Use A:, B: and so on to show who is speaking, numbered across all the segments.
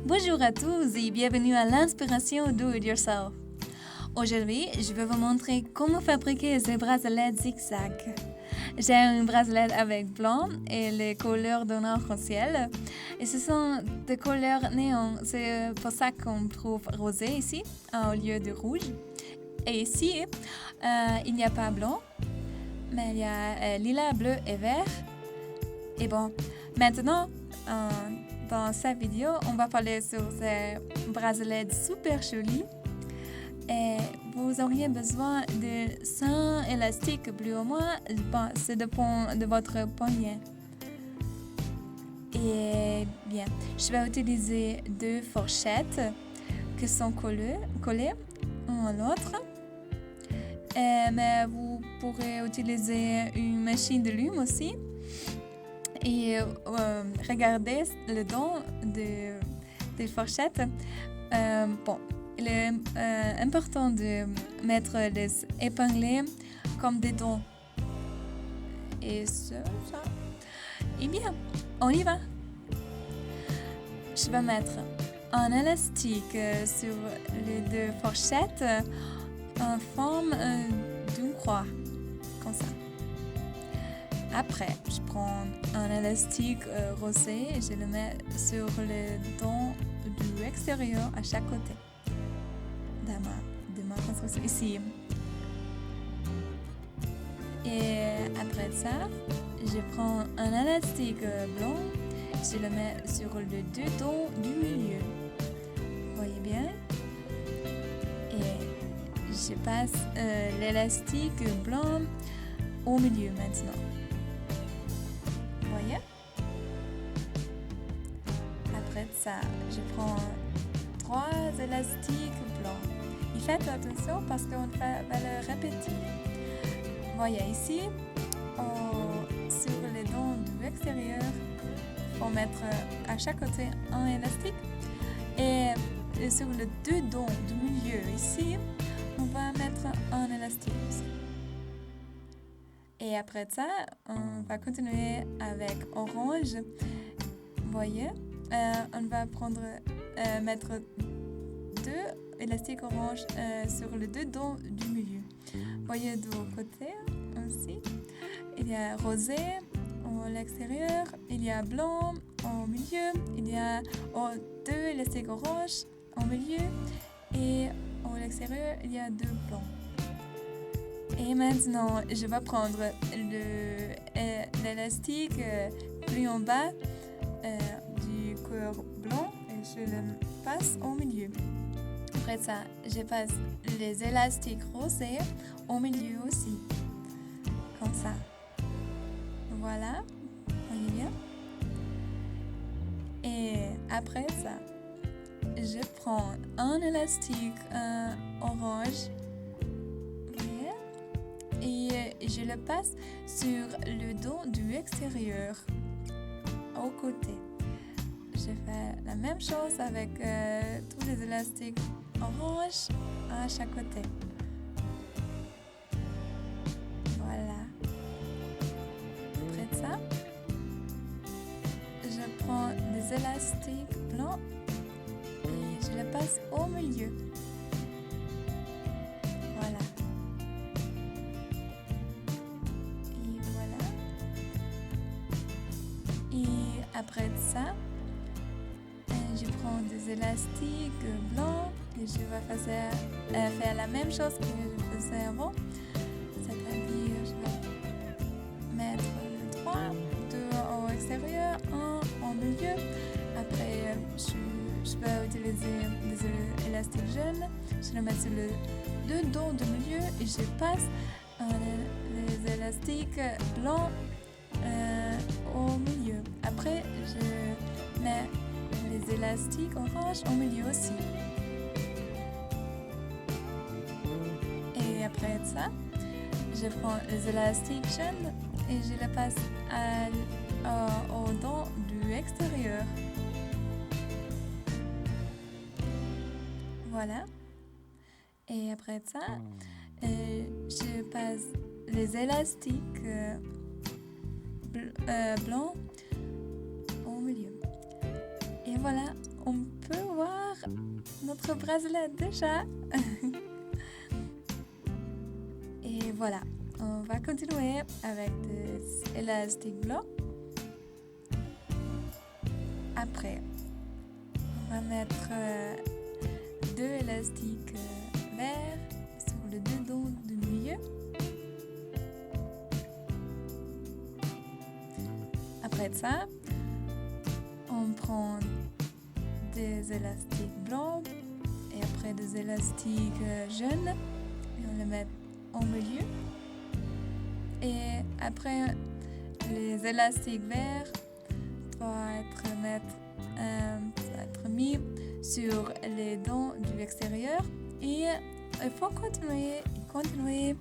A: Bonjour à tous et bienvenue à l'inspiration Do It Yourself. Aujourd'hui, je vais vous montrer comment fabriquer ces bracelets zigzag. J'ai un bracelet avec blanc et les couleurs d'un arc-en-ciel. Et ce sont des couleurs néon. C'est pour ça qu'on trouve rosé ici, au lieu de rouge. Et ici, il n'y a pas blanc, mais il y a lilas, bleu et vert. Et bon, maintenant, dans cette vidéo, on va parler sur ces bracelets super jolis. Et vous auriez besoin de 100 élastiques plus ou moins. Bon, ça dépend de votre poignet. Et bien, je vais utiliser 2 fourchettes qui sont collées l'une à l'autre. Mais vous pourrez utiliser une machine de lume aussi. Et regardez le don des fourchettes. Il est important de mettre les épinglés comme des dents. Et ça. Eh bien, on y va. Je vais mettre un élastique sur les 2 fourchettes en forme d'une croix, comme ça. Après, je prends un élastique rosé et je le mets sur les dents du extérieur à chaque côté de ma construction ici. Et après ça, je prends un élastique blanc, je le mets sur les 2 dents du milieu. Vous voyez bien? Et je passe l'élastique blanc au milieu maintenant. Voyez? Après ça, je prends 3 élastiques blancs. Et faites attention parce qu'on va le répéter. Voyez ici, sur les dents de l'extérieur, il faut mettre à chaque côté un élastique. Et sur les 2 dents du milieu ici, on va mettre un élastique aussi. Et après ça, on va continuer avec orange. Vous voyez, on va mettre 2 élastiques orange sur les 2 dents du milieu. Vous voyez de l'autre côté aussi. Il y a rosé à l'extérieur, il y a blanc au milieu, il y a 2 élastiques orange au milieu et à l'extérieur, il y a 2 blancs. Et maintenant, je vais prendre l'élastique plus en bas du cœur blanc et je le passe au milieu. Après ça, je passe les élastiques rosés au milieu aussi. Comme ça. Voilà. Voyez bien. Et après ça, je prends un élastique orange. Et je le passe sur le dos du extérieur, au côté. Je fais la même chose avec tous les élastiques orange à chaque côté. Voilà. Après ça, je prends des élastiques blancs et je les passe au milieu. Voilà. Après ça, je prends des élastiques blancs et je vais faire la même chose que je faisais avant. C'est-à-dire, je vais mettre 3, 2 au extérieur, 1 au milieu. Après, je vais utiliser des élastiques jaunes. Je le mets sur les 2 dents du milieu et je passe les élastiques blancs au milieu. Après, je mets les élastiques orange au milieu aussi. Et après ça, je prends les élastiques jaunes et je les passe aux dents du extérieur. Voilà. Et après ça, je passe les élastiques blancs au milieu. Et voilà, on peut voir notre bracelet déjà. Et voilà, on va continuer avec des élastiques blancs. Après, on va mettre 2 élastiques verts sur le dedans du milieu. Après ça, on prend des élastiques blancs et après des élastiques jaunes et on les met au milieu. Et après, les élastiques verts doivent être mis sur les dents du extérieur et il faut continuer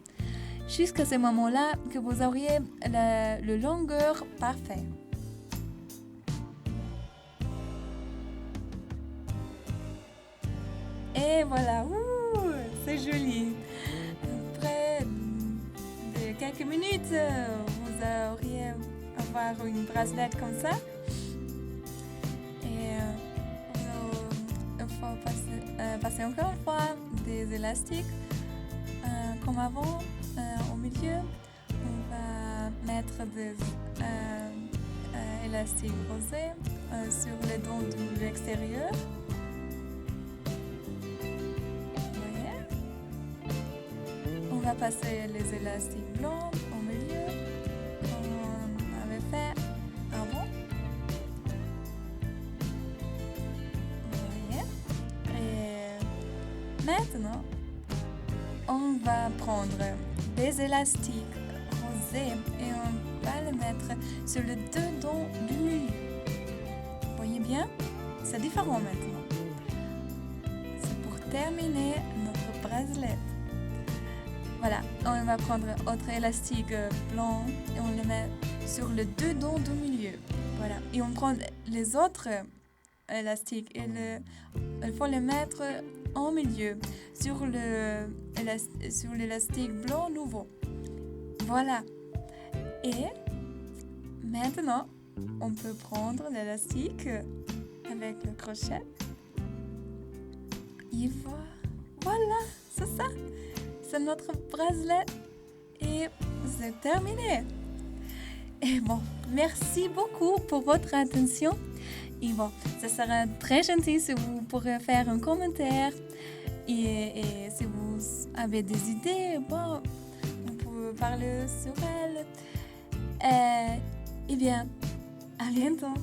A: jusqu'à ce moment-là que vous auriez la longueur parfaite. Et voilà, c'est joli. Après de quelques minutes, vous auriez avoir une bracelette comme ça. Et il faut passer encore une fois des élastiques. Comme avant, au milieu, on va mettre des élastiques rosés sur les dents de l'extérieur. On va passer les élastiques blancs au milieu, comme on avait fait avant. Vous voyez? Et maintenant, on va prendre des élastiques rosés et on va les mettre sur le dedans du milieu. Vous voyez bien? C'est différent maintenant. C'est pour terminer notre bracelet. Voilà, on va prendre autre élastique blanc et on le met sur le dedans du milieu. Voilà, et on prend les autres élastiques et il faut les mettre en milieu sur l'élastique blanc nouveau. Voilà. Et maintenant, on peut prendre l'élastique avec le crochet. Et voilà, c'est ça. C'est notre bracelet et c'est terminé. Et bon, merci beaucoup pour votre attention. Et bon, ça sera très gentil si vous pourrez faire un commentaire. Et si vous avez des idées, bon, on peut parler sur elles. Eh bien, à bientôt.